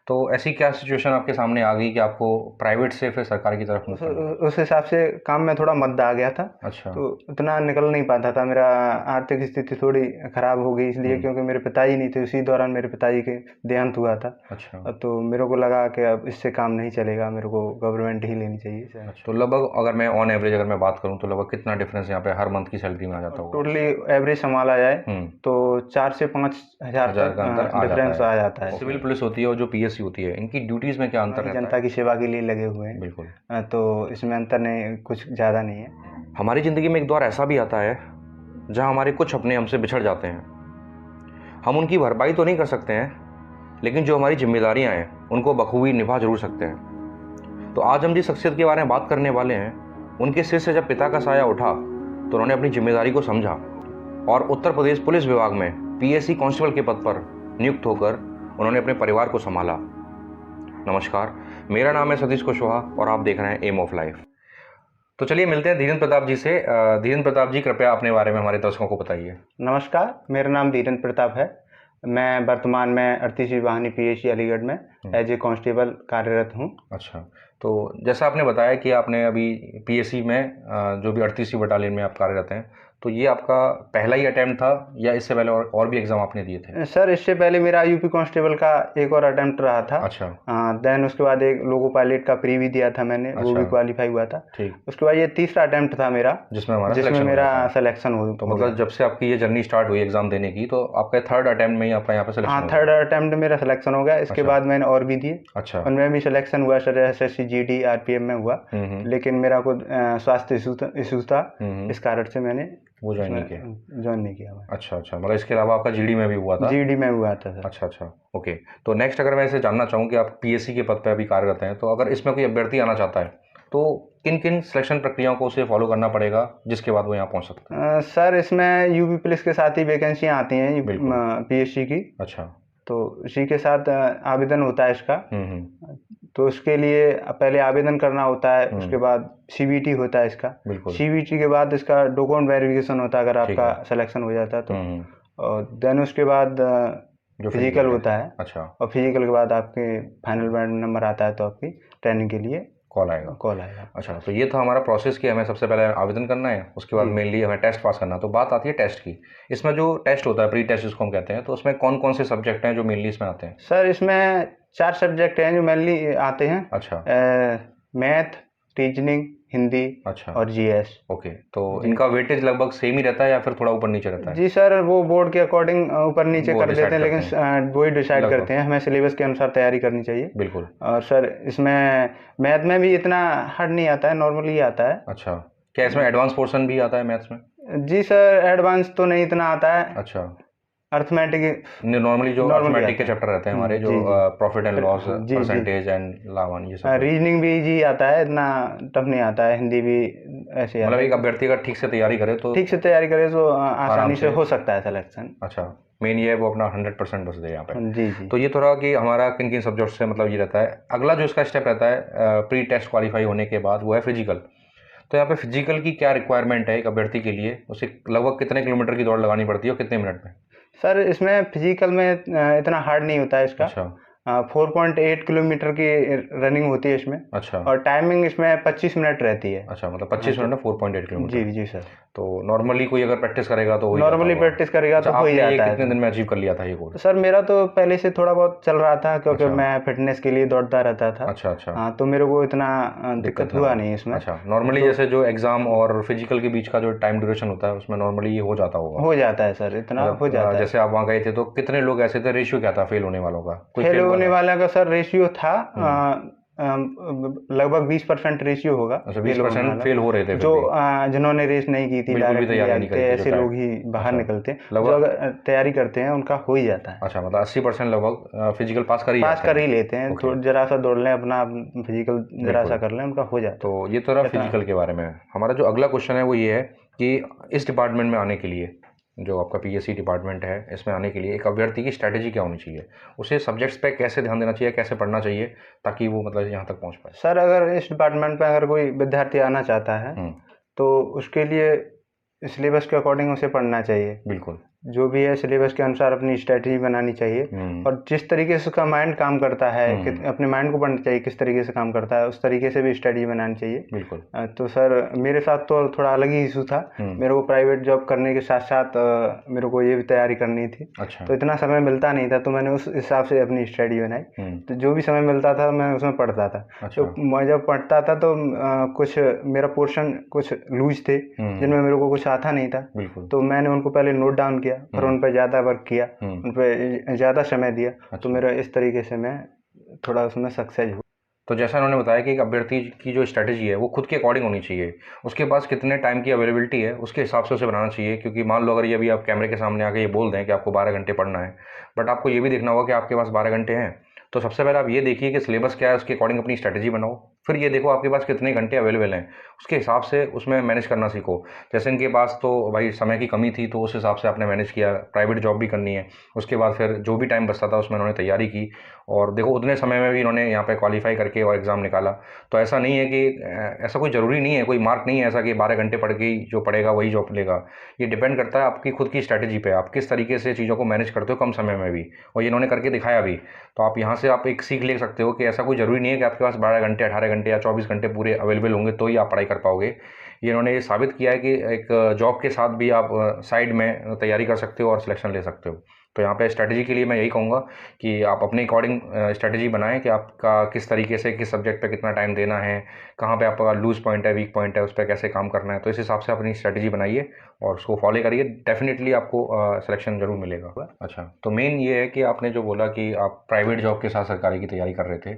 तो ऐसी क्या सिचुएशन आपके सामने आ गई कि आपको प्राइवेट से फिर सरकार की तरफ मूव करना पड़ा? उस हिसाब से काम में थोड़ा मद्दा आ गया था, अच्छा। तो उतना निकल नहीं पाता था। मेरा आर्थिक स्थिति थोड़ी खराब हो गई इसलिए क्योंकि मेरे पिताजी नहीं थे, उसी दौरान मेरे पिताजी के देहांत हुआ था। अच्छा। तो मेरे को लगा कि अब इससे काम नहीं चलेगा, मेरे को गवर्नमेंट ही लेनी चाहिए सर। अच्छा, तो लगभग अगर मैं ऑन एवरेज अगर मैं बात करूं तो लगभग कितना डिफरेंस यहाँ पे हर मंथ की सैलरी में आ जाता होगा? टोटली एवरेज संभाला जाए तो 4 से 5 हज़ार हज़ार तक का अंतर आ जाता डिफरेंस है। आ जाता है। सिविल पुलिस होती है और जो पीएससी होती है, इनकी ड्यूटीज़ में क्या अंतर हमारी रहता जनता है? की सेवा के लिए लगे हुए हैं। बिल्कुल। तो इसमें अंतर नहीं, कुछ ज़्यादा नहीं है। हमारी ज़िंदगी में एक दौर ऐसा भी आता है जहाँ हमारे कुछ अपने हमसे बिछड़ जाते हैं। हम उनकी भरपाई तो नहीं कर सकते हैं, लेकिन जो हमारी जिम्मेदारियाँ हैं उनको बखूबी निभा जरूर सकते हैं। तो आज हम जिस शख्सियत के बारे में बात करने वाले हैं, उनके सिर से जब पिता का साया उठा तो उन्होंने अपनी जिम्मेदारी को समझा और उत्तर प्रदेश पुलिस विभाग में पीएससी कांस्टेबल के पद पर नियुक्त होकर उन्होंने अपने परिवार को संभाला। नमस्कार, मेरा नाम है सतीश कुशवाहा और आप देख रहे हैं एम ऑफ लाइफ। तो चलिए मिलते हैं धीरेन्द्र प्रताप जी से। धीरेन्द्र प्रताप जी, कृपया अपने बारे में हमारे दर्शकों को बताइए। नमस्कार, मेरा नाम धीरेन्द्र प्रताप है। मैं वर्तमान में 38वीं वाहिनी पीएससी अलीगढ़ में एज ए कांस्टेबल कार्यरत हूँ। अच्छा, तो जैसा आपने बताया कि आपने अभी पीएससी में जो भी 38वीं बटालियन में आप कार्यरत हैं, तो ये आपका पहला ही अटैम्प्ट था या इससे पहले और भी एग्ज़ाम आपने दिए थे? सर, इससे पहले मेरा यूपी कांस्टेबल का एक और अटैम्प्ट रहा था। अच्छा। देन उसके बाद एक लोको पायलट का प्री भी दिया था मैंने, वो भी क्वालिफाई हुआ था। ठीक। उसके बाद ये तीसरा अटैम्प्ट था मेरा जिसमें मेरा सिलेक्शन हो। तो मतलब जब से आपकी ये जर्नी स्टार्ट हुई एग्जाम देने की, तो आपका थर्ड अटैम्प्ट में ही आपका यहाँ पे सिलेक्शन? हाँ, थर्ड अटैम्प्ट मेरा सिलेक्शन हो गया। इसके बाद मैंने और भी दिए। अच्छा। उनमें भी सिलेक्शन हुआ सर, SSC GD RPF में हुआ। लेकिन मेरा कुछ स्वास्थ्य इशू था, इस कारण से मैंने वो ज्वाइन नहीं किया। अच्छा अच्छा, मतलब इसके अलावा आपका जीडी में भी हुआ था? जीडी में हुआ था सर। अच्छा अच्छा, ओके। तो नेक्स्ट अगर मैं इसे जानना चाहूँ कि आप पीएससी के पद पे अभी कार्यरत हैं, तो अगर इसमें कोई अभ्यर्थी आना चाहता है तो किन किन सिलेक्शन प्रक्रियाओं को उसे फॉलो करना पड़ेगा जिसके बाद वो यहाँ पहुँच सकता है? सर, इसमें यूपी पुलिस के साथ ही वैकेंसियाँ आती हैं पीएससी की। अच्छा। तो इसी के साथ आवेदन होता है इसका। तो उसके लिए पहले आवेदन करना होता है, उसके बाद सीबीटी होता है इसका। सीबीटी के बाद इसका डॉक्यूमेंट वेरिफिकेशन होता है अगर आपका सिलेक्शन हो जाता है तो। और देन उसके बाद जो फिजिकल होता है। अच्छा। और फिजिकल के बाद आपके फाइनल नंबर आता है तो आपकी ट्रेनिंग के लिए कॉल आएगा। अच्छा, तो ये था हमारा प्रोसेस कि हमें सबसे पहले आवेदन करना है, उसके बाद मेनली हमें टेस्ट पास करना है। तो बात आती है टेस्ट की। इसमें जो टेस्ट होता है, प्री टेस्ट जिसको हम कहते हैं, तो उसमें कौन कौन से सब्जेक्ट हैं जो मेनली इसमें आते हैं? सर, इसमें 4 सब्जेक्ट हैं जो मेनली आते हैं। अच्छा। मैथ, रीजनिंग, हिंदी, अच्छा, और जीएस। ओके, तो इनका वेटेज लगभग सेम ही रहता है या फिर थोड़ा ऊपर नीचे रहता है? जी सर, वो बोर्ड के अकॉर्डिंग ऊपर नीचे कर देते हैं, लेकिन वो ही डिसाइड करते हैं। हमें सिलेबस के अनुसार तैयारी करनी चाहिए। बिल्कुल। और सर, इसमें मैथ में भी इतना हार्ड नहीं आता है, नॉर्मली आता है। अच्छा, क्या इसमें एडवांस पोर्शन भी आता है मैथ्स में? जी सर, एडवांस तो नहीं इतना आता है। अच्छा। अर्थमेटिक नॉर्मली जो अर्थमेटिक के चैप्टर रहते हैं हमारे, जो profit and loss, percentage and लावन, ये सब। रीजनिंग भी इजी आता है, इतना टफ नहीं आता है। हिंदी भी ऐसे मतलब एक अभ्यर्थी अगर ठीक से तैयारी करे तो आसानी से हो सकता है सिलेक्शन। अच्छा, मेन ये है वो अपना 100% बस दे यहाँ पे। जी। तो ये थोड़ा कि हमारा किन किन सब्जेक्ट से मतलब ये रहता है। अगला जो इसका स्टेप रहता है प्री टेस्ट क्वालिफाई होने के बाद, वो है फिजिकल। तो यहाँ पे फिजिकल की क्या रिक्वायरमेंट है एक अभ्यर्थी के लिए? उसे लगभग कितने किलोमीटर की दौड़ लगानी पड़ती है और कितने मिनट में? सर, इसमें फिजिकल में इतना हार्ड नहीं होता है इसका। अच्छा। 4.8 किलोमीटर की रनिंग होती है इसमें। अच्छा। और टाइमिंग इसमें 25 मिनट रहती है। अच्छा, मतलब 25 मिनट में 4.8 किलोमीटर। जी सर। तो नॉर्मली कोई अगर प्रैक्टिस करेगा तो तो हो ही जाता है। कितने दिन में अचीव कर लिया था ये गोल? सर, मेरा तो पहले से थोड़ा बहुत चल रहा था क्योंकि मैं फिटनेस के लिए दौड़ता रहता था। अच्छा। तो मेरे को इतना दिक्कत हुआ नहीं इसमें। अच्छा, नॉर्मली जैसे जो एग्जाम और फिजिकल के बीच का जो टाइम ड्यूरेशन होता है उसमें नॉर्मली ये हो जाता होगा? हो जाता है सर, इतना हो जाता है। जैसे आप वहाँ गए थे तो कितने लोग ऐसे थे, रेशियो क्या था फेल होने वालों का? फेल होने वाला का सर रेशियो था लगभग 20% रेशियो होगा। अच्छा, 20% फेल हो रहे थे जो जिन्होंने रेस नहीं की थी, ऐसे लोग ही बाहर निकलते हैं। जो अगर तैयारी करते हैं उनका हो ही जाता है। अच्छा, मतलब 80% लगभग फिजिकल पास कर ही लेते हैं। थोड़ा जरा सा दौड़ लें, अपना फिजिकल जरा सा कर लें, उनका हो जाता है। तो ये तो रहा फिजिकल के बारे में। हमारा जो अगला क्वेश्चन है वो ये है कि इस डिपार्टमेंट में आने के लिए, जो आपका पीएससी डिपार्टमेंट है, इसमें आने के लिए एक अभ्यर्थी की स्ट्रैटेजी क्या होनी चाहिए? उसे सब्जेक्ट्स पे कैसे ध्यान देना चाहिए, कैसे पढ़ना चाहिए ताकि वो मतलब यहाँ तक पहुँच पाए? सर, अगर इस डिपार्टमेंट पे अगर कोई विद्यार्थी आना चाहता है तो उसके लिए सिलेबस के अकॉर्डिंग उसे पढ़ना चाहिए। बिल्कुल। जो भी है सिलेबस के अनुसार अपनी स्ट्रेटजी बनानी चाहिए, और जिस तरीके से उसका माइंड काम करता है, अपने माइंड को पढ़ना चाहिए किस तरीके से काम करता है, उस तरीके से भी स्ट्रेटजी बनानी चाहिए। बिल्कुल। तो सर मेरे साथ तो थोड़ा अलग ही इशू था। मेरे को प्राइवेट जॉब करने के साथ साथ मेरे को ये भी तैयारी करनी थी। अच्छा। तो इतना समय मिलता नहीं था, तो मैंने उस हिसाब से अपनी स्ट्रेटजी बनाई। तो जो भी समय मिलता था मैं उसमें पढ़ता था। अच्छा। तो मैं जब पढ़ता था तो कुछ मेरा पोर्शन कुछ लूज थे जिनमें मेरे को कुछ आता नहीं था। तो मैंने उनको पहले नोट डाउन किया, फिर उन पर ज़्यादा वर्क किया, उन पर ज़्यादा समय दिया। अच्छा। तो मेरा इस तरीके से मैं थोड़ा उसमें सक्सेस हुआ। तो जैसा उन्होंने बताया कि एक अभ्यर्थी की जो स्ट्रैटेजी है वो खुद के अकॉर्डिंग होनी चाहिए, उसके पास कितने टाइम की अवेलेबिलिटी है उसके हिसाब से उसे बनाना चाहिए। क्योंकि मान लो अगर ये अभी आप कैमरे के सामने आके ये बोल दें कि आपको 12 घंटे पढ़ना है, बट आपको ये भी देखना होगा कि आपके पास 12 घंटे हैं। तो सबसे पहले आप ये देखिए कि सिलेबस क्या है, उसके अकॉर्डिंग अपनी स्ट्रैटेजी बनाओ। फिर ये देखो आपके पास कितने घंटे अवेलेबल हैं, उसके हिसाब से उसमें मैनेज करना सीखो। जैसे इनके पास तो भाई समय की कमी थी, तो उस हिसाब से आपने मैनेज किया, प्राइवेट जॉब भी करनी है, उसके बाद फिर जो भी टाइम बचता था उसमें उन्होंने तैयारी की, और देखो उतने समय में भी इन्होंने यहाँ पे क्वालिफाई करके और एग्ज़ाम निकाला। तो ऐसा नहीं है कि ऐसा कोई ज़रूरी नहीं है, कोई मार्क नहीं है ऐसा कि 12 घंटे पढ़ के ही जो पढ़ेगा वही जॉब लेगा। ये डिपेंड करता है आपकी खुद की स्ट्रैटेजी पे, आप किस तरीके से चीज़ों को मैनेज करते हो कम समय में भी, और ये इन्होंने करके दिखाया भी। तो आप यहाँ से आप एक सीख ले सकते हो कि ऐसा कोई ज़रूरी नहीं है कि आपके पास 12 घंटे 18 घंटे या 24 घंटे पूरे अवेलेबल होंगे तो ही आप पढ़ाई कर पाओगे। ये इन्होंने ये साबित किया है कि एक जॉब के साथ भी आप साइड में तैयारी कर सकते हो और सिलेक्शन ले सकते हो। तो यहाँ पे स्ट्रैटेजी के लिए मैं यही कहूँगा कि आप अपने अकॉर्डिंग स्ट्रैटेजी बनाएं कि आपका किस तरीके से किस सब्जेक्ट पे कितना टाइम देना है, कहाँ पे आपका लूज़ पॉइंट है, वीक पॉइंट है, उस पर कैसे काम करना है। तो इस हिसाब से अपनी स्ट्रैटेजी बनाइए और उसको फॉलो करिए, डेफिनेटली आपको सिलेक्शन ज़रूर मिलेगा। अच्छा, तो मेन ये है कि आपने जो बोला कि आप प्राइवेट जॉब के साथ सरकारी की तैयारी कर रहे थे,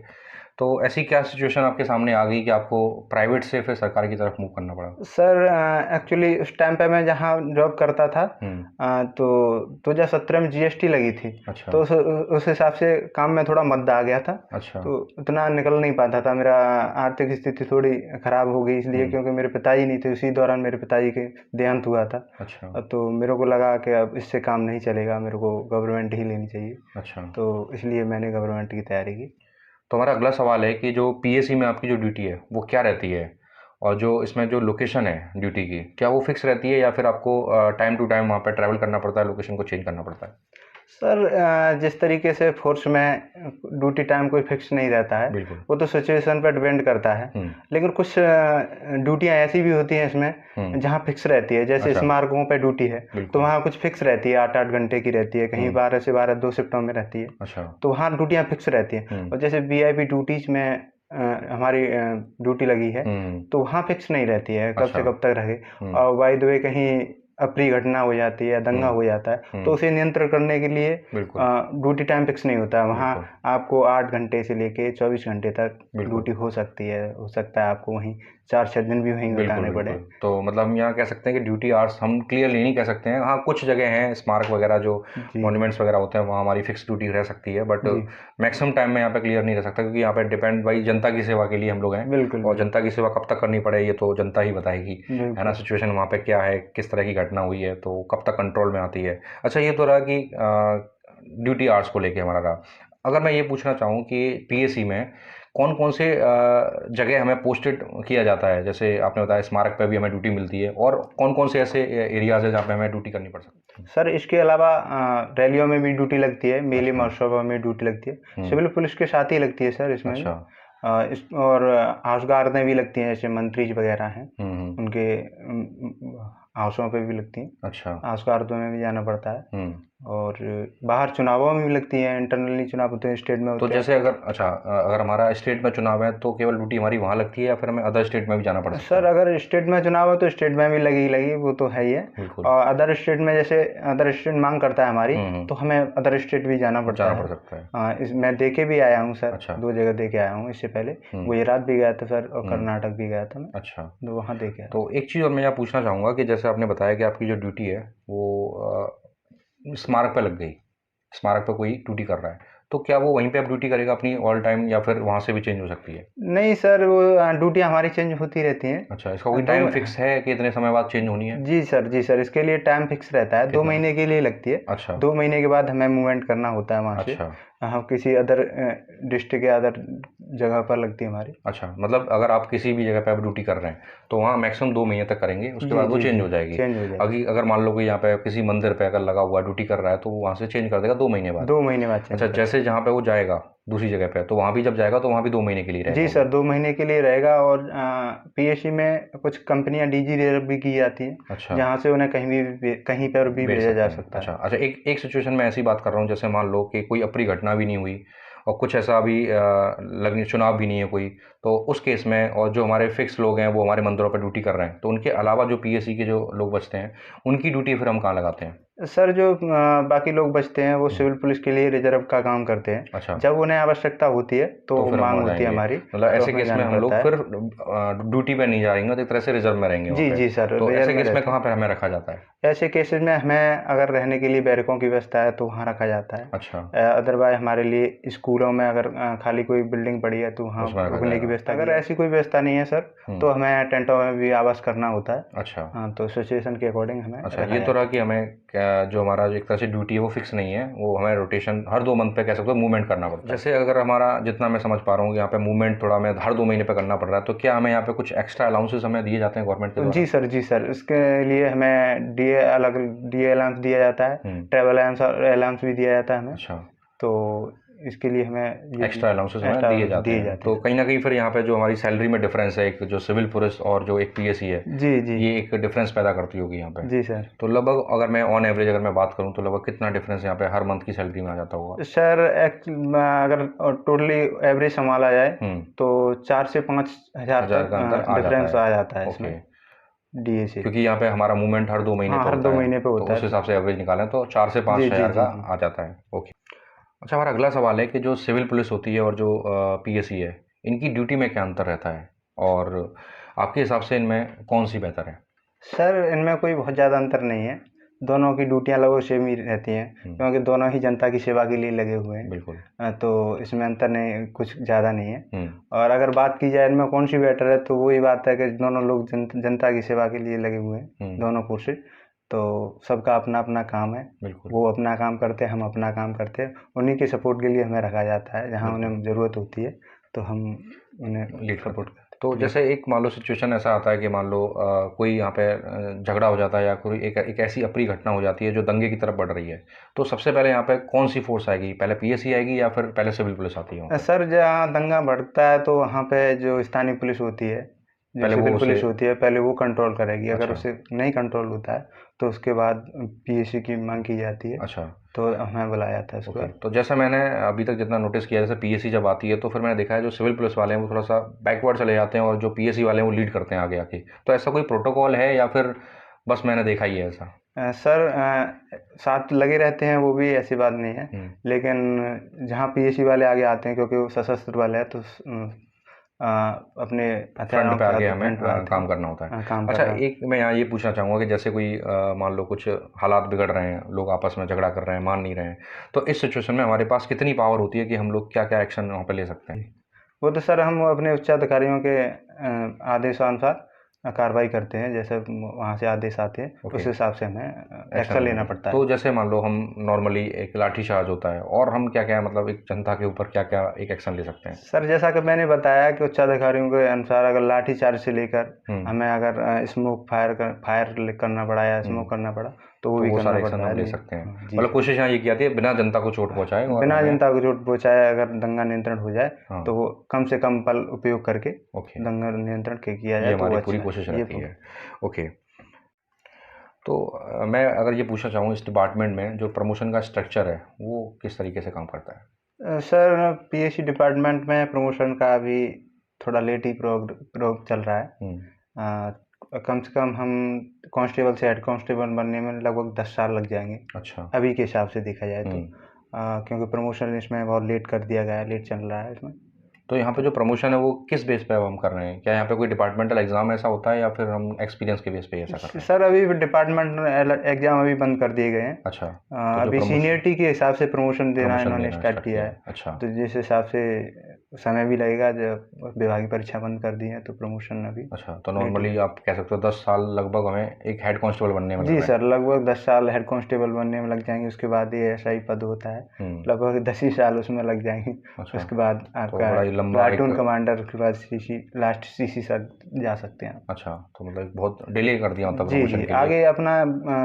तो ऐसी क्या सिचुएशन आपके सामने आ गई कि आपको प्राइवेट से फिर सरकार की तरफ मूव करना पड़ा? सर एक्चुअली उस टाइम पे मैं जहाँ जॉब करता था तो 2017 में जीएसटी लगी थी। अच्छा। तो उस हिसाब से काम में थोड़ा मद्दा आ गया था। अच्छा। तो उतना निकल नहीं पाता था, मेरा आर्थिक स्थिति थोड़ी खराब हो गई इसलिए क्योंकि मेरे पिताजी नहीं थे, उसी दौरान मेरे पिताजी के देहांत हुआ था। अच्छा। तो मेरे को लगा कि अब इससे काम नहीं चलेगा, मेरे को गवर्नमेंट ही लेनी चाहिए। अच्छा। तो इसलिए मैंने गवर्नमेंट की तैयारी की। तो हमारा अगला सवाल है कि जो पीएससी में आपकी जो ड्यूटी है वो क्या रहती है, और जो इसमें जो लोकेशन है ड्यूटी की, क्या वो फिक्स रहती है या फिर आपको टाइम टू टाइम वहाँ पर ट्रैवल करना पड़ता है, लोकेशन को चेंज करना पड़ता है? सर जिस तरीके से फोर्स में ड्यूटी टाइम कोई फिक्स नहीं रहता है, वो तो सिचुएशन पर डिपेंड करता है। लेकिन कुछ ड्यूटियाँ ऐसी भी होती हैं इसमें जहाँ फिक्स रहती है, जैसे स्मारकों पे ड्यूटी है तो वहाँ कुछ फिक्स रहती है, 8-8 घंटे की रहती है, कहीं 12 से 12 2 शिफ्टों में रहती है। अच्छा। तो वहाँ ड्यूटियाँ फिक्स रहती हैं। और जैसे वीआईपी ड्यूटीज में हमारी ड्यूटी लगी है तो वहाँ फिक्स नहीं रहती है कब से कब तक रहे। और बाय द वे कहीं अप्रिय घटना हो जाती है, दंगा हो जाता है, तो उसे नियंत्रण करने के लिए ड्यूटी टाइम फिक्स नहीं होता है। वहाँ आपको 8 घंटे से लेके 24 घंटे तक ड्यूटी हो सकती है, हो सकता है आपको वहीं 4-6 दिन भी वहीं बिताने पड़े। तो मतलब हम यहाँ कह सकते हैं कि ड्यूटी आवर्स हम क्लियरली नहीं कह सकते हैं। हाँ, कुछ जगह हैं स्मारक वगैरह जो मॉन्यूमेंट्स वगैरह होते हैं वहाँ हमारी फिक्स ड्यूटी रह सकती है, बट मैक्सिमम टाइम में यहाँ पे क्लियर नहीं रह सकता, क्योंकि यहाँ पे डिपेंड भाई जनता की सेवा के लिए हम लोग हैं, और जनता की सेवा कब तक करनी पड़े ये तो जनता ही बताएगी, है ना। सिचुएशन वहाँ पे क्या है, किस तरह की घटना हुई है, तो कब तक कंट्रोल में आती है। अच्छा, ये तो रहा कि ड्यूटी आवर्स को लेके हमारा रहा। अगर मैं ये पूछना चाहूँ कि पीएससी में कौन कौन से जगह हमें पोस्टेड किया जाता है, जैसे आपने बताया स्मारक पे भी हमें ड्यूटी मिलती है, और कौन कौन से ऐसे एरियाज है जहाँ पे हमें ड्यूटी करनी पड़ सकती है? सर इसके अलावा रैलियों में भी ड्यूटी लगती है, मेले महोत्सव में ड्यूटी लगती है, सिविल पुलिस के साथ ही लगती है सर इसमें। अच्छा। और हाउस गार्ड में भी लगती हैं, जैसे मंत्री वगैरह हैं उनके हाउसों पे भी लगती हैं। अच्छा। हाउस गार्डों में भी जाना पड़ता है। और बाहर चुनावों में भी लगती हैं, इंटरनली चुनाव होते हैं, स्टेट में होते हैं। तो जैसे अगर हमारा स्टेट में चुनाव है तो केवल ड्यूटी हमारी वहाँ लगती है या फिर हमें अदर स्टेट में भी जाना पड़ता है? सर अगर स्टेट में चुनाव है तो स्टेट में भी लगी वो तो है ही है। और अदर स्टेट में जैसे अदर स्टेट मांग करता है हमारी तो हमें अदर स्टेट भी जाना पड़ सकता है। हाँ, मैं दे के भी आया हूँ सर। अच्छा। 2 जगह दे के आया हूँ इससे पहले, गुजरात भी गया था सर और कर्नाटक भी गया था मैं। अच्छा। तो वहाँ दे के आया। तो एक चीज़ और मैं यहाँ पूछना चाहूँगा कि जैसे आपने बताया कि आपकी जो ड्यूटी है वो स्मारक पे लग गई, स्मारक पे कोई ड्यूटी कर रहा है, तो क्या वो वहीं पे अब ड्यूटी करेगा अपनी ऑल टाइम या फिर वहाँ से भी चेंज हो सकती है? नहीं सर, वो ड्यूटी हमारी चेंज होती रहती हैं। अच्छा, इसका कोई टाइम फिक्स है कि इतने समय बाद चेंज होनी है? जी सर, इसके लिए टाइम फिक्स रहता है, 2 महीने के लिए लगती है। अच्छा। 2 महीने के बाद हमें मूवमेंट करना होता है वहाँ से। हम किसी अदर डिस्ट्रिक्ट या अदर जगह पर लगती है हमारी। अच्छा, मतलब अगर आप किसी भी जगह पे आप ड्यूटी कर रहे हैं तो वहाँ मैक्सिमम 2 महीने तक करेंगे, उसके बाद वो चेंज हो जाएगी। चेंज हो जाएगी। अगर मान लो कि यहाँ पे किसी मंदिर पे अगर लगा हुआ ड्यूटी कर रहा है तो वो वहाँ से चेंज कर देगा 2 महीने बाद। 2 महीने बाद चेंज। अच्छा, जैसे जहाँ पे वो जाएगा दूसरी जगह पे, तो वहाँ भी जब जाएगा तो वहाँ भी 2 महीने के लिए रहेगा? जी सर, 2 महीने के लिए रहेगा। और पीएससी में कुछ कंपनियां डीजी रिजर्व भी की जाती हैं। अच्छा। जहाँ से उन्हें कहीं पर भी भेजा जा सकता है। अच्छा, एक सिचुएशन में ऐसी बात कर रहा हूँ, जैसे मान लो कि कोई अप्रिय घटना भी नहीं हुई और कुछ ऐसा अभी लगनी चुनाव भी नहीं है कोई, तो उस केस में और जो हमारे फिक्स लोग हैं वो हमारे मंदिरों पर ड्यूटी कर रहे हैं, तो उनके अलावा जो पीएससी के जो लोग बचते हैं उनकी ड्यूटी फिर हम कहाँ लगाते हैं? सर, जो बाकी लोग बचते हैं वो सिविल पुलिस के लिए रिजर्व का काम करते हैं। अच्छा। जब उन्हें आवश्यकता होती है तो फिर मांग होती है हमारी, मतलब ऐसे केस में हम लोग फिर ड्यूटी पे नहीं जाएंगे, तो एक तरह से रिजर्व में रहेंगे। जी सर। तो ऐसे केस में कहाँ पर हमें रखा जाता है? ऐसे केसेस में हमें अगर रहने के लिए बैरकों की व्यवस्था है तो वहाँ रखा जाता है। अच्छा। अदरवाइज हमारे लिए स्कूलों में अगर खाली कोई बिल्डिंग पड़ी है तो वहाँ रुकने की व्यवस्था। अगर ऐसी कोई व्यवस्था नहीं है सर तो हमें टेंटों में भी आवास करना होता है। अच्छा। हाँ, तो सिचुएशन के अकॉर्डिंग हमें। अच्छा, ये तो रहा कि हमें जो हमारा एक तरह से ड्यूटी है वो फिक्स नहीं है, वो हमें रोटेशन हर 2 मंथ पे कह सकते हो मूवमेंट करना पड़ता है। जैसे अगर हमारा जितना मैं समझ पा रहा हूँ यहाँ पे मूवमेंट थोड़ा हमें हर 2 महीने पे करना पड़ रहा है, तो क्या हमें यहाँ पे कुछ एक्स्ट्रा अलाउंसेस हमें दिए जाते हैं गवर्नमेंट के द्वारा? जी सर, इसके लिए हमें डीए अलाउंस दिया जाता है, ट्रैवल अलाउंस भी दिया जाता है हमें। अच्छा। तो इसके लिए हमें एक्स्ट्रा अलाउंसेस हमें दिए जाते हैं। तो कहीं ना कहीं फिर यहाँ पे जो हमारी सैलरी में डिफरेंस है, एक जो सिविल पुलिस और जो एक पीएससी है, जी, ये एक डिफरेंस पैदा करती होगी यहाँ पे। जी सर। तो लगभग अगर मैं ऑन एवरेज अगर मैं बात करूँ तो लगभग कितना डिफरेंस यहाँ पे हर मंथ की सैलरी में आ जाता होगा? सर, अगर टोटली एवरेज संभाला जाए तो 4 से 5 हज़ार का डिफरेंस आ जाता है इसमें डीए से, क्योंकि यहाँ पे हमारा मूवमेंट हर 2 महीने पे हर 2 महीने पे होता है। तो उस हिसाब से एवरेज निकालें तो 4 से 5 हज़ार का आ जाता है। ओके। अच्छा, हमारा अगला सवाल है कि जो सिविल पुलिस होती है और जो पीएससी है, इनकी ड्यूटी में क्या अंतर रहता है और आपके हिसाब से इनमें कौन सी बेहतर है? सर, इनमें कोई बहुत ज़्यादा अंतर नहीं है, दोनों की ड्यूटियाँ लगभग सेम ही रहती हैं, क्योंकि दोनों ही जनता की सेवा के लिए लगे हुए हैं। बिल्कुल। तो इसमें अंतर नहीं, कुछ ज़्यादा नहीं है। और अगर बात की जाए इनमें कौन सी बेटर है, तो वही बात है कि दोनों लोग जनता की सेवा के लिए लगे हुए हैं, दोनों फोर्सेज। तो सबका अपना अपना काम है, वो अपना काम करते हैं, हम अपना काम करते हैं। उन्हीं के सपोर्ट के लिए हमें रखा जाता है, जहाँ उन्हें ज़रूरत होती है तो हम उन्हें लीड सपोर्ट करते हैं। तो जैसे एक मान लो सिचुएशन ऐसा आता है कि मान लो कोई यहाँ पे झगड़ा हो जाता है या कोई एक ऐसी अप्रिय घटना हो जाती है जो दंगे की तरफ बढ़ रही है, तो सबसे पहले यहाँ पे कौन सी फोर्स आएगी? पहले पीएससी आएगी या फिर पहले सिविल पुलिस आती है? सर, जहाँ दंगा बढ़ता है तो वहाँ पे जो स्थानीय पुलिस होती है, जो सिविल पुलिस होती है, पहले वो कंट्रोल करेगी। अगर उसे नहीं कंट्रोल होता है तो उसके बाद पीएससी की मांग की जाती है। अच्छा। तो हमें बुलाया जाता है उसको। तो जैसा मैंने अभी तक जितना नोटिस किया, जैसे पीएससी जब आती है तो फिर मैंने देखा है जो सिविल पुलिस वाले हैं वो थोड़ा सा बैकवर्ड चले जाते हैं और जो पीएससी वाले हैं वो लीड करते हैं आगे आके। तो ऐसा कोई प्रोटोकॉल है या फिर बस मैंने देखा ही है ऐसा? सर, साथ लगे रहते हैं, वो भी ऐसी बात नहीं है, लेकिन जहाँ पीएससी वाले आगे आते हैं क्योंकि वो सशस्त्र वाले हैं, तो अपने फ्रंट पे आगे हमें काम करना होता है। अच्छा, एक मैं यहाँ ये पूछना चाहूँगा कि जैसे कोई मान लो कुछ हालात बिगड़ रहे हैं, लोग आपस में झगड़ा कर रहे हैं, मान नहीं रहे हैं, तो इस सिचुएशन में हमारे पास कितनी पावर होती है कि हम लोग क्या क्या एक्शन वहाँ पे ले सकते हैं? वो तो सर हम अपने उच्चाधिकारियों के आदेशानुसार कार्रवाई करते हैं, जैसे वहाँ से आदेश आते हैं उस हिसाब से हमें एक्शन लेना पड़ता है। तो जैसे मान लो हम नॉर्मली एक लाठीचार्ज होता है और हम क्या क्या मतलब एक जनता के ऊपर क्या क्या एक एक्शन ले सकते हैं? सर, जैसा कि मैंने बताया कि उच्चाधिकारियों के अनुसार अगर लाठीचार्ज से लेकर हमें अगर स्मोक फायर करना पड़ा या स्मोक करना पड़ा तो वो भी सारे एक्शन हम ले सकते हैं। मतलब कोशिश यहाँ ये की जाती है बिना जनता को चोट पहुँचाए, बिना जनता को चोट पहुँचाए अगर दंगा नियंत्रण हो जाए तो वो कम से कम बल उपयोग करके दंगा नियंत्रण किया जाए, तो पूरी कोशिश रहती है। ओके। तो मैं अगर ये पूछना चाहूँ इस डिपार्टमेंट में जो प्रमोशन का स्ट्रक्चर है वो किस तरीके से काम करता है? सर, पीएससी डिपार्टमेंट में प्रमोशन का अभी थोड़ा लेट ही प्रोग्राम चल रहा है। कम से कम हम कांस्टेबल से हेड कांस्टेबल बनने में लगभग 10 साल लग जाएंगे। अच्छा। अभी के हिसाब से देखा जाए तो क्योंकि प्रमोशन इसमें बहुत लेट कर दिया गया है, लेट चल रहा है इसमें। तो यहाँ पे जो प्रमोशन है वो किस बेस पे हम कर रहे हैं? क्या यहाँ पे कोई डिपार्टमेंटल एग्जाम ऐसा होता है या फिर हम एक्सपीरियंस के बेस पे ऐसा कर रहे हैं? सर, अभी डिपार्टमेंटल एग्जाम अभी बंद कर दिए गए हैं। अच्छा। अभी सीनियरिटी के हिसाब से प्रमोशन देना इन्होंने स्टार्ट किया है। अच्छा। तो जिस हिसाब से समय भी लगेगा। जब विभाग की परीक्षा बंद कर दी है तो प्रमोशन अभी। अच्छा, तो नॉर्मली आप कह सकते हो 10 साल लगभग हमें एक हेड कांस्टेबल बनने में लग जी रहा है। सर, लगभग 10 साल हेड कांस्टेबल बनने में लग जाएंगे। उसके बाद ये एसआई पद होता है, लगभग 10 ही साल उसमें लग जाएंगे। अच्छा, उसके बाद तो आपका बड़ा ही लंबा प्लाटून कमांडर के बाद सीसी, लास्ट सीसी तक जा सकते हैं। अच्छा, तो मतलब बहुत डिले कर दिया मतलब जी प्रमोशन जी, के लिए। आगे अपना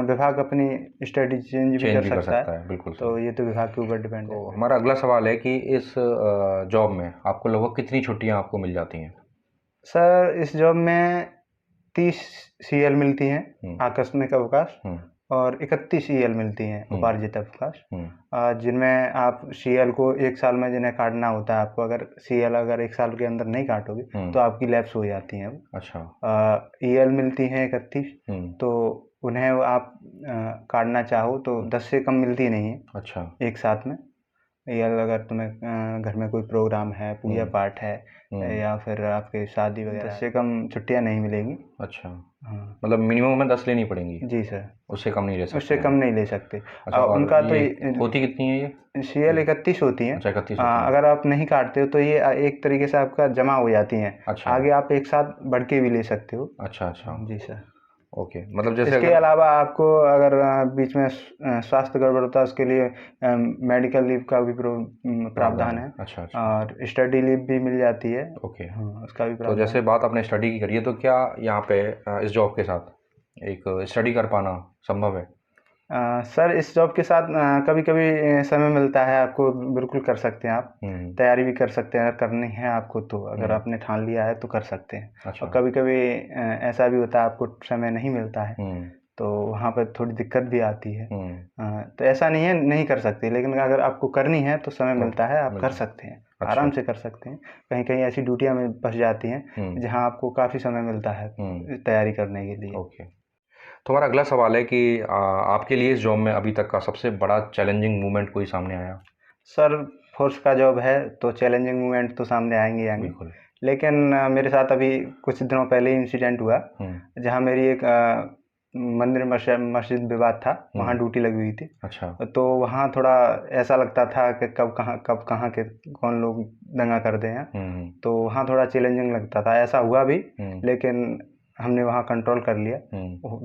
विभाग अपनी स्ट्रेटजी चेंज भी कर सकता है, बिल्कुल तो सही। ये तो विभाग के ऊपर डिपेंड है। तो हमारा अगला सवाल है कि इस जॉब में आपको लगभग कितनी छुट्टियां आपको मिल जाती हैं? सर इस जॉब में 30 सीएल मिलती हैं आकस्मिक अवकाश, और 31 सीएल मिलती हैं उपार्जित अवकाश, जिनमें आप सीएल को एक साल में जिन्हें काटना होता है आपको। अगर सीएल अगर एक साल के अंदर नहीं काटोगे तो आपकी लैप्स हो जाती हैं। अच्छा। ईएल मिलती हैं 31, तो उन्हें आप काटना चाहो तो 10 से कम मिलती नहीं है। अच्छा। एक साथ में ईएल अगर तुम्हें घर में कोई प्रोग्राम है, पूजा पाठ है, या फिर आपके शादी वगैरह, 10 से कम छुट्टियां नहीं मिलेंगी। अच्छा, हाँ, मतलब मिनिमम में 10 लेनी पड़ेंगी। जी सर, उससे कम नहीं ले सकते उससे हैं। कम नहीं ले सकते। अच्छा, और उनका तो ये होती कितनी है ये? सीएल 31 होती हैं। अच्छा, 31 होती हैं। अगर आप नहीं काटते हो तो ये एक तरीके से आपका जमा हो जाती हैं। अच्छा। आगे आप एक साथ बढ़ के भी ले सकते हो। अच्छा अच्छा, जी सर। ओके, मतलब जैसे इसके अगर अलावा आपको अगर बीच में स्वास्थ्य गड़बड़ होता है, उसके लिए मेडिकल लीव का भी प्रावधान है। अच्छा अच्छा, और स्टडी लीव भी मिल जाती है। ओके। हाँ, उसका भी तो प्रावधान जैसे है। बात आपने स्टडी की करी है, तो क्या यहाँ पे इस जॉब के साथ एक स्टडी कर पाना संभव है? सर इस जॉब के साथ कभी कभी समय मिलता है आपको, बिल्कुल कर सकते हैं आप। तैयारी भी कर सकते हैं अगर करनी है आपको तो। अगर आपने ठान लिया है तो कर सकते हैं। अच्छा। और कभी कभी ऐसा भी होता है आपको समय नहीं मिलता है, तो वहाँ पर थोड़ी दिक्कत भी आती है। तो ऐसा नहीं है नहीं कर सकते, लेकिन अगर आपको करनी है तो समय मिलता है, आप कर सकते हैं। अच्छा। आराम से कर सकते हैं। कहीं कहीं ऐसी ड्यूटियाँ में फंस जाती हैं जहाँ आपको काफ़ी समय मिलता है तैयारी करने के लिए। ओके, तो हमारा अगला सवाल है कि आपके लिए इस जॉब में अभी तक का सबसे बड़ा चैलेंजिंग मोमेंट कोई सामने आया? सर फोर्स का जॉब है तो चैलेंजिंग मोमेंट तो सामने आएंगे आएंगे। बिल्कुल। लेकिन मेरे साथ अभी कुछ दिनों पहले ही इंसिडेंट हुआ, जहाँ मेरी एक मंदिर मस्जिद विवाद था, वहाँ ड्यूटी लगी हुई थी। अच्छा। तो वहाँ थोड़ा ऐसा लगता था कि कब कहाँ के कौन लोग दंगा कर दें हैं। तो वहाँ थोड़ा चैलेंजिंग लगता था। ऐसा हुआ भी, लेकिन हमने वहाँ कंट्रोल कर लिया,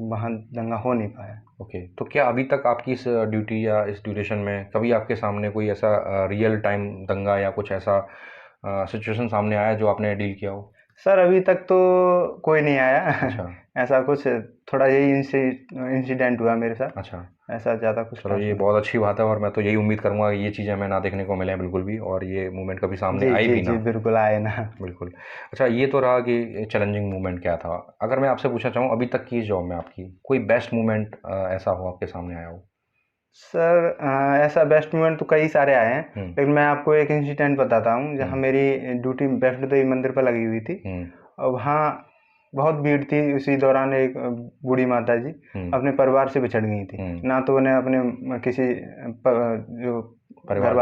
वहाँ दंगा हो नहीं पाया। ओके, तो क्या अभी तक आपकी इस ड्यूटी या इस ड्यूरेशन में कभी आपके सामने कोई ऐसा रियल टाइम दंगा या कुछ ऐसा सिचुएशन सामने आया जो आपने डील किया हो? सर अभी तक तो कोई नहीं आया। अच्छा। ऐसा कुछ, थोड़ा यही इंसिडेंट हुआ मेरे साथ। अच्छा, ऐसा ज़्यादा कुछ चलो खास ये नहीं। बहुत अच्छी बात है, और मैं तो यही उम्मीद करूंगा कि ये चीज़ें हमें ना देखने को मिलें बिल्कुल भी, और ये मूवमेंट कभी सामने जी आई जी भी जी, ना। बिल्कुल आए ना। बिल्कुल। अच्छा, ये तो रहा कि चैलेंजिंग मूवमेंट क्या था। अगर मैं आपसे पूछना चाहूँ अभी तक की इस जॉब में आपकी कोई बेस्ट मूवमेंट ऐसा हो आपके सामने आया हो? सर ऐसा बेस्ट मोमेंट तो कई सारे आए हैं, लेकिन मैं आपको एक इंसिडेंट बताता हूँ जहाँ मेरी ड्यूटी वैष्णो देवी मंदिर पर लगी हुई थी। और वहाँ बहुत भीड़ थी। उसी दौरान एक बूढ़ी माता जी अपने परिवार से बिछड़ गई थी। ना तो उन्हें अपने किसी जो परिवार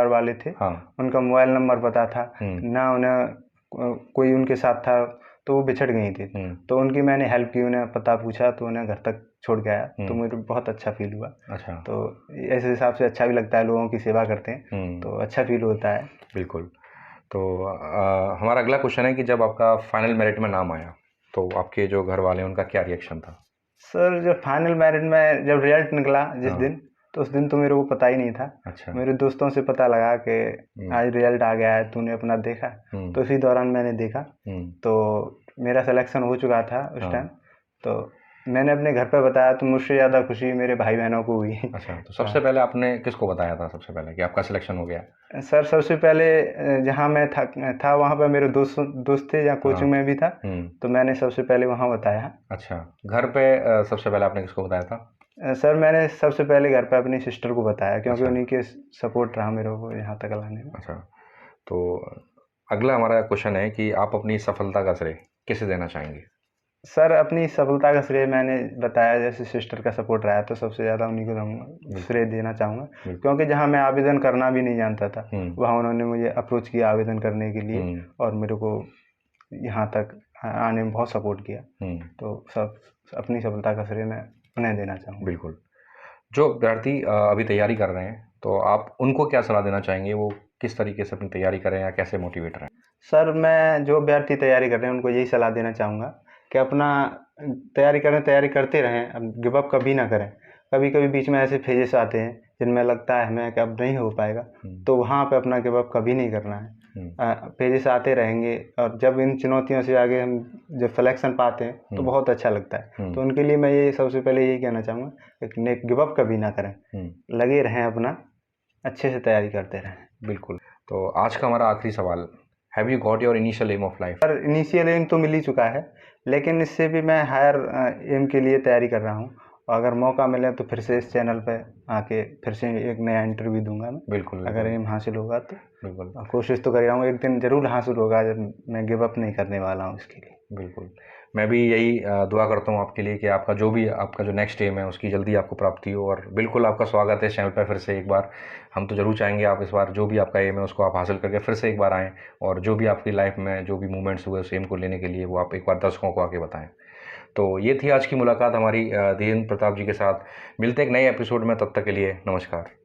वाले थे, उनका मोबाइल नंबर पता था, ना उन्हें कोई उनके साथ था, तो वो बिछड़ गई थी। तो उनकी मैंने हेल्प की, उन्हें पता पूछा तो उन्हें घर तक छोड़ के आया, तो मुझे बहुत अच्छा फील हुआ। अच्छा। तो ऐसे हिसाब से अच्छा भी लगता है, लोगों की सेवा करते हैं तो अच्छा फील होता है। बिल्कुल। तो हमारा अगला क्वेश्चन है कि जब आपका फाइनल मेरिट में नाम आया तो आपके जो घर वाले हैं उनका क्या रिएक्शन था? सर जब फाइनल मेरिट में जब रिजल्ट निकला जिस दिन, तो उस दिन तो मेरे को पता ही नहीं था। अच्छा। मेरे दोस्तों से पता लगा कि आज रिजल्ट आ गया है, तूने अपना देखा? तो इसी दौरान मैंने देखा, तो मेरा सिलेक्शन हो चुका था उस टाइम। तो मैंने अपने घर पे बताया, तो मुझसे ज़्यादा खुशी मेरे भाई बहनों को हुई। अच्छा, तो सबसे पहले आपने किसको बताया था सबसे पहले कि आपका सिलेक्शन हो गया? सर सबसे पहले जहाँ मैं था वहाँ पर मेरे दोस्त थे, जहाँ कोचिंग में भी था, तो मैंने सबसे पहले वहाँ बताया। अच्छा, घर पे सबसे पहले आपने किसको बताया था? सर मैंने सबसे पहले घर पे अपनी सिस्टर को बताया, क्योंकि उन्हीं के सपोर्ट रहा मेरे को यहाँ तक लाने में। अच्छा, तो अगला हमारा क्वेश्चन है कि आप अपनी सफलता का श्रेय किसे देना चाहेंगे? सर अपनी सफलता का श्रेय मैंने बताया, जैसे सिस्टर का सपोर्ट रहा है तो सबसे ज़्यादा उन्हीं को श्रेय देना चाहूँगा। क्योंकि जहाँ मैं आवेदन करना भी नहीं जानता था, वहाँ उन्होंने मुझे अप्रोच किया आवेदन करने के लिए, और मेरे को यहाँ तक आने में बहुत सपोर्ट किया। तो सब अपनी सफलता का श्रेय मैं उन्हें देना चाहूँगा। बिल्कुल। जो अभ्यर्थी अभी तैयारी कर रहे हैं, तो आप उनको क्या सलाह देना चाहेंगे? वो किस तरीके से अपनी तैयारी करें या कैसे मोटिवेट रहें? सर मैं जो अभ्यर्थी तैयारी कर रहे हैं उनको यही सलाह देना चाहूँगा कि अपना तैयारी करते रहें, अब गिव अप कभी ना करें। कभी कभी बीच में ऐसे फेजेस आते हैं जिनमें लगता है हमें कि अब नहीं हो पाएगा, तो वहाँ पे अपना गिव अप कभी नहीं करना है। फेजेस आते रहेंगे और जब इन चुनौतियों से आगे हम जब सिलेक्शन पाते हैं तो बहुत अच्छा लगता है। तो उनके लिए मैं ये सबसे पहले यही कहना चाहूँगा कि गिव अप कभी ना करें, लगे रहें, अपना अच्छे से तैयारी करते रहें। बिल्कुल। तो आज का हमारा आखिरी सवाल, have you got your initial aim of life? Sir initial aim तो मिल ही चुका है, लेकिन इससे भी मैं हायर एम के लिए तैयारी कर रहा हूँ। अगर मौका मिले तो फिर से इस चैनल पे आके फिर से एक नया इंटरव्यू दूंगा मैं। बिल्कुल। अगर एम हासिल होगा तो बिल्कुल कोशिश तो कर रहा हूँ, एक दिन ज़रूर हासिल होगा, जब मैं गिव अप नहीं करने वाला हूँ इसके लिए। बिल्कुल। मैं भी यही दुआ करता हूँ आपके लिए कि आपका जो नेक्स्ट एम है उसकी जल्दी आपको प्राप्ति हो। और बिल्कुल आपका स्वागत है इस चैनल पर फिर से एक बार। हम तो ज़रूर चाहेंगे आप इस बार जो भी आपका एम है उसको आप हासिल करके फिर से एक बार आएँ, और जो भी आपकी लाइफ में जो भी मूवमेंट्स हुए उस एम को लेने के लिए वो आप एक बार दर्शकों को आके बताएं। तो ये थी आज की मुलाकात हमारी धीरेन्द्र प्रताप जी के साथ। मिलते हैं एक नए एपिसोड में, तब तक के लिए नमस्कार।